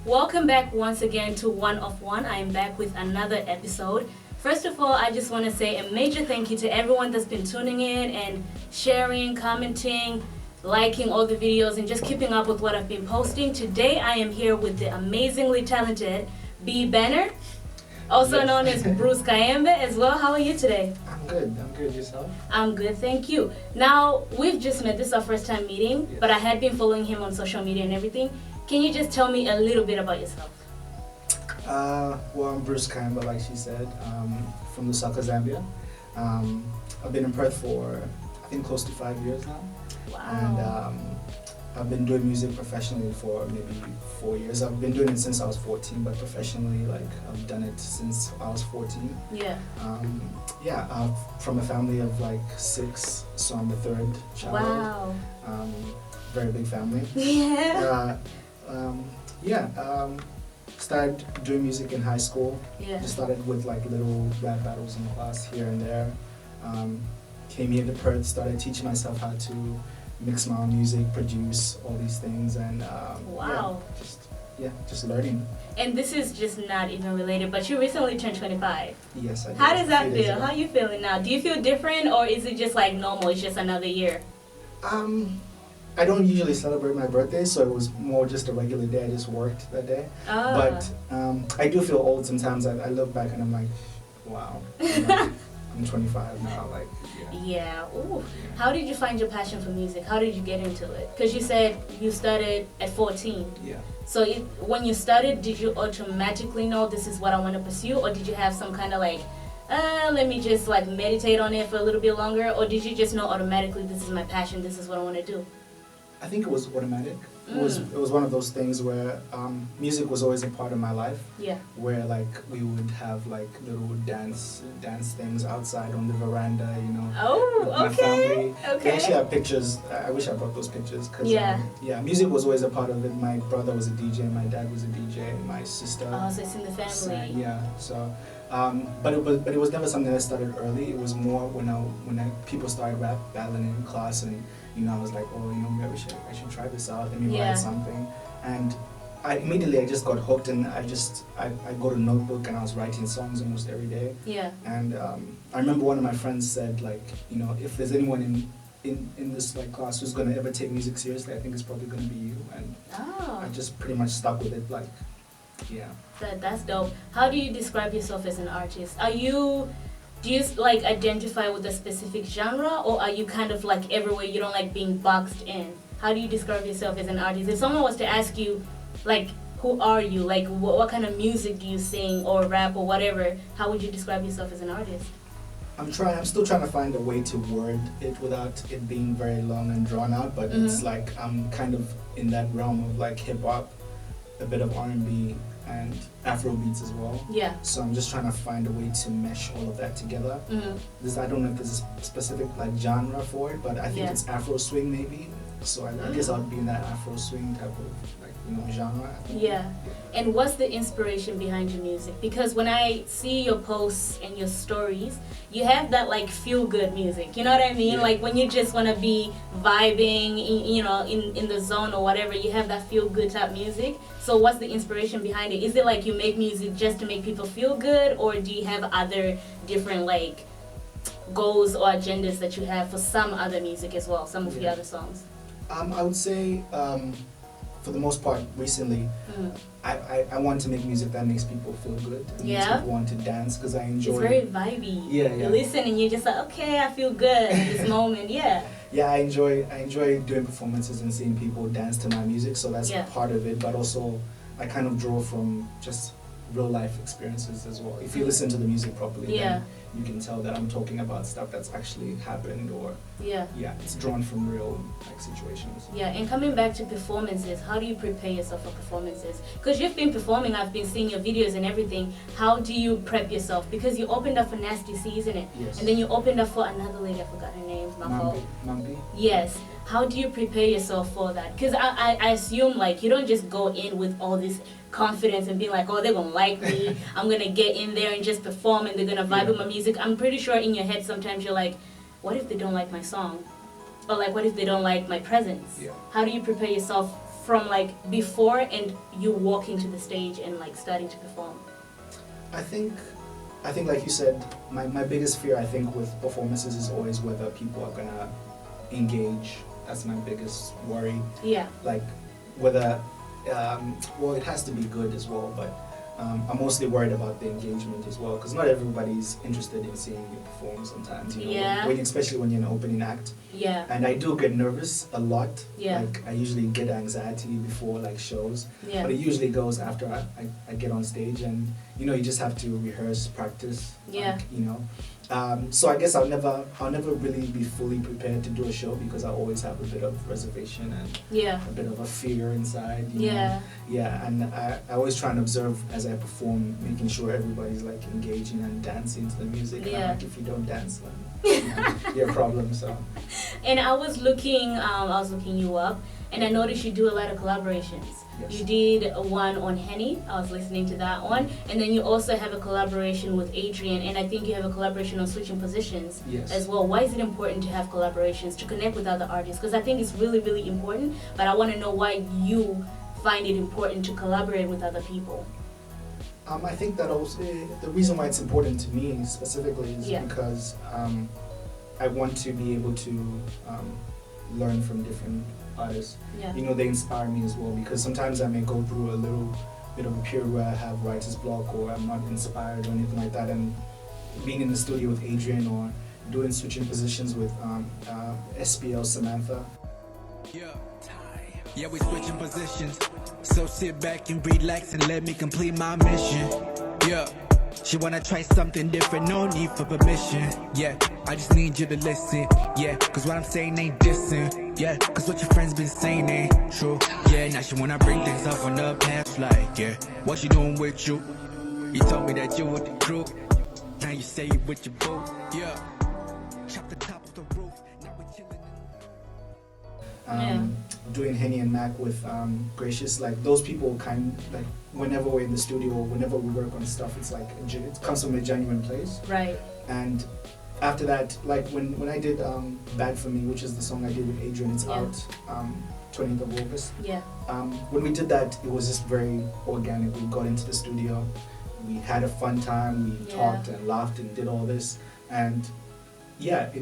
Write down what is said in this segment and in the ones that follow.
Welcome back once again to One of One. I am back with another episode. First of all, I just want to say a major thank you to everyone that's been tuning in and sharing, commenting, liking all the videos, and just keeping up with what I've been posting. Today, I am here with the amazingly talented B. Banner, also known as Bruce Kayembe as well. How are you today? I'm good. Yourself? I'm good, thank you. Now, we've just met. This is our first time meeting, but I had been following him on social media and everything. Can you just tell me a little bit about yourself? Well, I'm Bruce Kayembe, like she said, from Lusaka, Zambia. I've been in Perth for, I think, close to 5 years now. Wow. And I've been doing music professionally for maybe 4 years. I've been doing it since I was 14, but professionally, like, I've done it since I was 14. Yeah. From a family of like 6, so I'm the third child. Wow. Very big family. Yeah. Started doing music in high school. Yeah. Just started with like little rap battles in class here and there. Came here to Perth, started teaching myself how to mix my own music, produce all these things, and Wow. just learning. And this is just not even related, but you recently turned 25. Yes, I did. How does that A few days feel? ago. How are you feeling now? Do you feel different, or is it just like normal? It's just another year? I don't usually celebrate my birthday, so it was more just a regular day. I just worked that day. But I do feel old sometimes. I look back and I'm like, wow, I'm 25 now. Like, Yeah. Ooh. How did you find your passion for music? How did you get into it? Because you said you started at 14. Yeah. So when you started, did you automatically know this is what I want to pursue, or did you have some kind of like, let me just like meditate on it for a little bit longer, or did you just know automatically this is my passion, this is what I want to do? I think it was automatic. It was one of those things where music was always a part of my life. Yeah. Where like we would have like little dance things outside on the veranda, you know. Oh, with my okay. family. Okay. We actually have pictures. I wish I brought those pictures because music was always a part of it. My brother was a DJ, my dad was a DJ, my sister. Oh, so it's in the family. sang, yeah. So, but it was never something that started early. It was more when people started rap battling in class, and I was like, oh, maybe I should try this out. Let me write something. And I just got hooked, and I got a notebook and I was writing songs almost every day. Yeah. And I remember one of my friends said, like, if there's anyone in this like class who's gonna ever take music seriously, I think it's probably gonna be you. And I just pretty much stuck with it, like, yeah. That's dope. How do you describe yourself as an artist? Do you like identify with a specific genre, or are you kind of like everywhere, you don't like being boxed in? How do you describe yourself as an artist? If someone was to ask you, like, who are you? Like, what kind of music do you sing or rap or whatever? How would you describe yourself as an artist? I'm still trying to find a way to word it without it being very long and drawn out, but it's like I'm kind of in that realm of like hip hop, a bit of R&B, and Afro beats as well. Yeah. So I'm just trying to find a way to mesh all of that together. I don't know if there's a specific like genre for it, but I think it's Afro swing maybe. So I guess I'd be in that Afro swing type of like genre. Yeah. And what's the inspiration behind your music? Because when I see your posts and your stories, you have that like feel good music. You know what I mean? Yeah. Like when you just want to be vibing, in the zone or whatever, you have that feel good type music. So what's the inspiration behind it? Is it like you make music just to make people feel good, or do you have other different like goals or agendas that you have for some other music as well, some of your other songs? I would say, for the most part, recently, I want to make music that makes people feel good. And makes people want to dance because I enjoy. It's very vibey. Yeah. You listen and you're just like, okay, I feel good in this moment. Yeah. Yeah, I enjoy doing performances and seeing people dance to my music. So that's part of it. But also, I kind of draw from just real life experiences as well. If you listen to the music properly, then you can tell that I'm talking about stuff that's actually happened, or it's drawn from real like situations. Yeah, and coming back to performances, how do you prepare yourself for performances? Because you've been performing, I've been seeing your videos and everything. How do you prep yourself? Because you opened up for Nasty C, isn't it? Yes. And then you opened up for another lady, I forgot her name, Mambi. Yes. How do you prepare yourself for that? Because I assume like you don't just go in with all this confidence and being like, oh, they're gonna like me, I'm gonna get in there and just perform and they're gonna vibe with my music. I'm pretty sure in your head sometimes you're like, what if they don't like my song? Or like, what if they don't like my presence? Yeah. How do you prepare yourself from like before and you walking to the stage and like starting to perform? I think like you said, my biggest fear I think with performances is always whether people are gonna engage. That's my biggest worry. Yeah. Like whether, well, it has to be good as well, but I'm mostly worried about the engagement as well, because not everybody's interested in seeing you perform sometimes, you know, yeah. especially when you're an opening act. Yeah. And I do get nervous a lot. Yeah. Like I usually get anxiety before like shows. Yeah. But it usually goes after I get on stage, and you know, you just have to rehearse, practice. Yeah. Like, you know. So I guess I'll never really be fully prepared to do a show, because I always have a bit of reservation and yeah. a bit of a fear inside. You yeah. know? Yeah, and I always try and observe as I perform, making sure everybody's like engaging and dancing to the music. Yeah. And like if you don't dance, then you know, you're a problem. So. And I was looking you up, and I noticed you do a lot of collaborations. Yes. You did one on Henny. I was listening to that one, and then you also have a collaboration with Adrian, and I think you have a collaboration on Switching Positions Yes. as well. Why is it important to have collaborations to connect with other artists? Because I think it's really, really important. But I want to know why you find it important to collaborate with other people. I think that also the reason why it's important to me specifically is yeah. because I want to be able to learn from different artists. Yeah. You know, they inspire me as well, because sometimes I may go through a little bit of a period where I have writer's block, or I'm not inspired or anything like that, and being in the studio with Adrian or doing Switching Positions with SPL Samantha. Yeah, we switching positions, so sit back and relax and let me complete my mission. Yeah, she wanna try something different, no need for permission. Yeah, I just need you to listen. Yeah, cause what I'm saying ain't dissing. Yeah, cause what your friends been saying ain't true. Yeah, now she wanna bring things up on the past, like, yeah, what she doing with you? You told me that you with the crew, now you say you with your boo. Yeah, chop the top of the roof, now we chilling. Doing Henny and Mac with Gracious, like those people like whenever we're in the studio, whenever we work on stuff, it's like it comes from a genuine place. Right. And after that, like when I did Bad For Me, which is the song I did with Adrian, it's yeah. out 20th of August. Yeah. When we did that, it was just very organic. We got into the studio, we had a fun time, we yeah. talked and laughed and did all this, and yeah,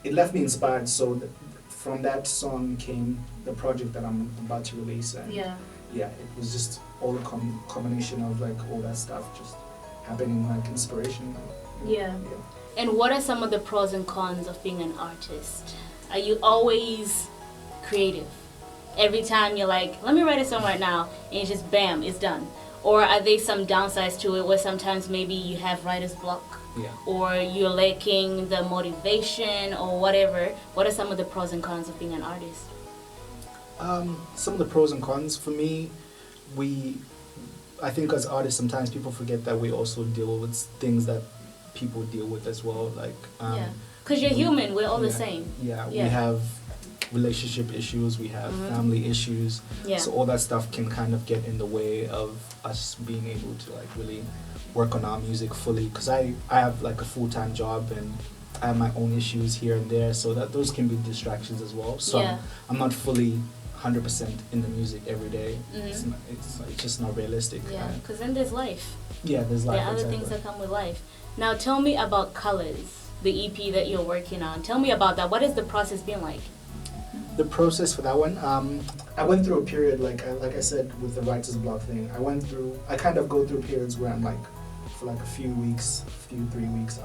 it left me inspired. So from that song came the project that I'm about to release, and yeah, it was just all a combination of like all that stuff just happening, like inspiration. Yeah. And what are some of the pros and cons of being an artist? Are you always creative? Every time you're like, let me write a song right now, and it's just bam, it's done. Or are there some downsides to it where sometimes maybe you have writer's block? Yeah. Or you're lacking the motivation or whatever? What are some of the pros and cons of being an artist? Some of the pros and cons for me, I think as artists sometimes people forget that we also deal with things that people deal with as well, like yeah, because you're human, we're all the same. Yeah, we have relationship issues, we have family issues, so all that stuff can kind of get in the way of us being able to like really work on our music fully, because I have like a full-time job and I have my own issues here and there, so that those can be distractions as well. So I'm not fully 100% in the music every day. It's just not realistic. Yeah, because then there's life. Yeah, there's life. There are other things that come with life. Now tell me about Colors, the EP that you're working on. Tell me about that. What has the process been like? The process for that one, I went through a period, like I said, with the writer's block thing. I kind of go through periods where I'm like, for like a few 3 weeks,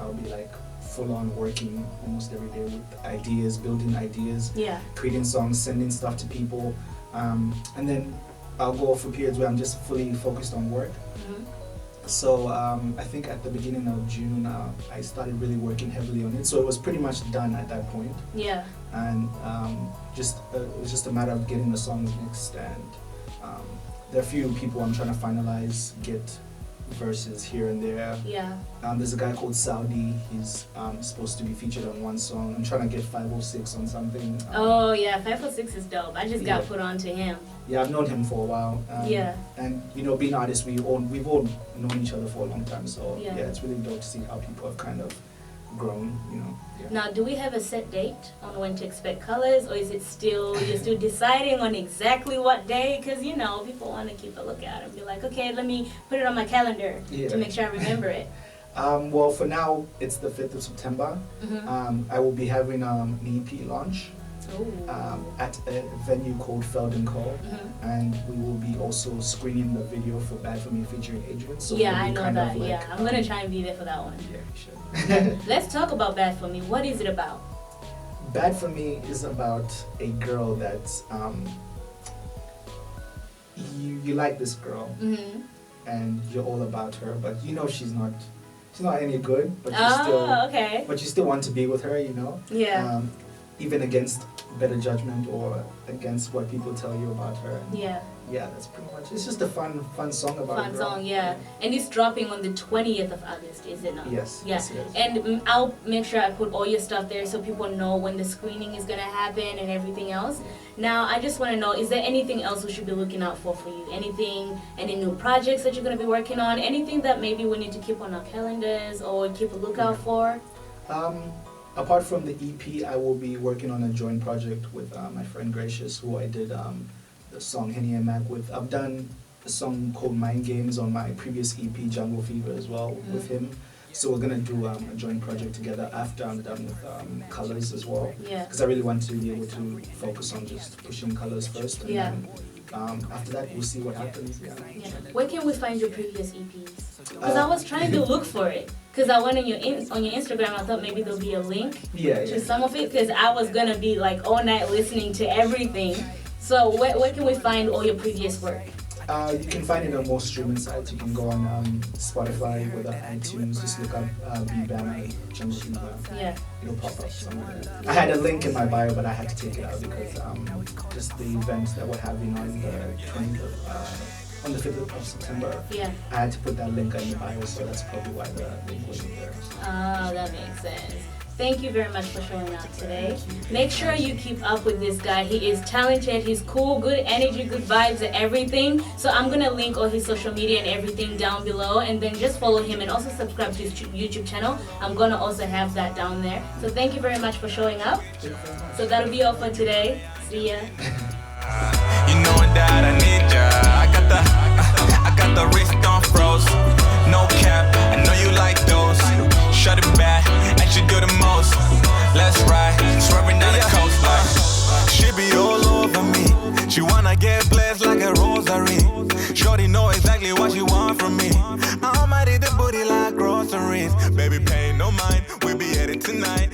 I'll be like full on working almost every day with ideas, building ideas, creating songs, sending stuff to people, and then I'll go for periods where I'm just fully focused on work. So I think at the beginning of June, I started really working heavily on it. So it was pretty much done at that point. Yeah. And it was just a matter of getting the songs mixed, and there are a few people I'm trying to finalize, get verses here and there. Yeah. There's a guy called Saudi. He's supposed to be featured on one song. I'm trying to get 506 on something. Oh yeah, 506 is dope. I just got put on to him. Yeah, I've known him for a while. And you know, being artists, we've all known each other for a long time. So yeah, it's really dope to see how people have kind of grown, you know. Yeah. Now, do we have a set date on when to expect colors, or is it still, you're still deciding on exactly what day? Because, you know, people want to keep a lookout and be like, okay, let me put it on my calendar to make sure I remember it. Well, for now, it's the 5th of September. I will be having an EP launch at a venue called Felden Co. And we will be also screening the video for Bad For Me featuring Adrian. So yeah, I know that. Like, I'm going to try and be there for that one. Yeah, you should. Let's talk about Bad For Me. What is it about? Bad For Me is about a girl that you like this girl and you're all about her, but you know she's not any good, but you still want to be with her, you know. Yeah. Even against better judgment or against what people tell you about her. Yeah, that's pretty much. It's just a fun song about fun song, yeah. And it's dropping on the 20th of August, is it not? Yes. Yeah. Yes, and I'll make sure I put all your stuff there so people know when the screening is gonna happen and everything else. Now, I just want to know, is there anything else we should be looking out for you? Any new projects that you're gonna be working on? Anything that maybe we need to keep on our calendars or keep a lookout for? Apart from the EP, I will be working on a joint project with my friend Gracious, who I did the song Henny and Mac with. I've done a song called Mind Games on my previous EP, Jungle Fever, as well with him. So we're gonna do a joint project together after I'm done with Colors as well. Yeah. Because I really want to be able to focus on just pushing Colors first. And then, after that, we'll see what happens. Yeah. Where can we find your previous EPs? Because I was trying to look for it. Because I went on your Instagram, I thought maybe there'll be a link to some of it. Because I was gonna be like all night listening to everything. So where can we find all your previous work? You can find it on most streaming sites. You can go on Spotify with iTunes. Just look up B-Bama Jungle Fever. Yeah. It'll pop up somewhere. I had a link in my bio, but I had to take it out because just the events that we're having on the 20th on the 5th of September. Yeah. I had to put that link in the bio, so that's probably why the link wasn't there. Oh, that makes sense. Thank you very much for showing up today. Make sure you keep up with this guy. He is talented, he's cool, good energy, good vibes and everything. So I'm going to link all his social media and everything down below, and then just follow him and also subscribe to his YouTube channel. I'm going to also have that down there. So thank you very much for showing up. So that'll be all for today. See ya. You know that I need ya. I got the wrist on froze. No cap, I know you like those. Shut it back, and she do the most. Let's ride, swerving down the coastline. She be all over me. She wanna get blessed like a rosary. Shorty know exactly what she want from me. I might eat the booty like groceries. Baby, pay no mind, we be headed tonight.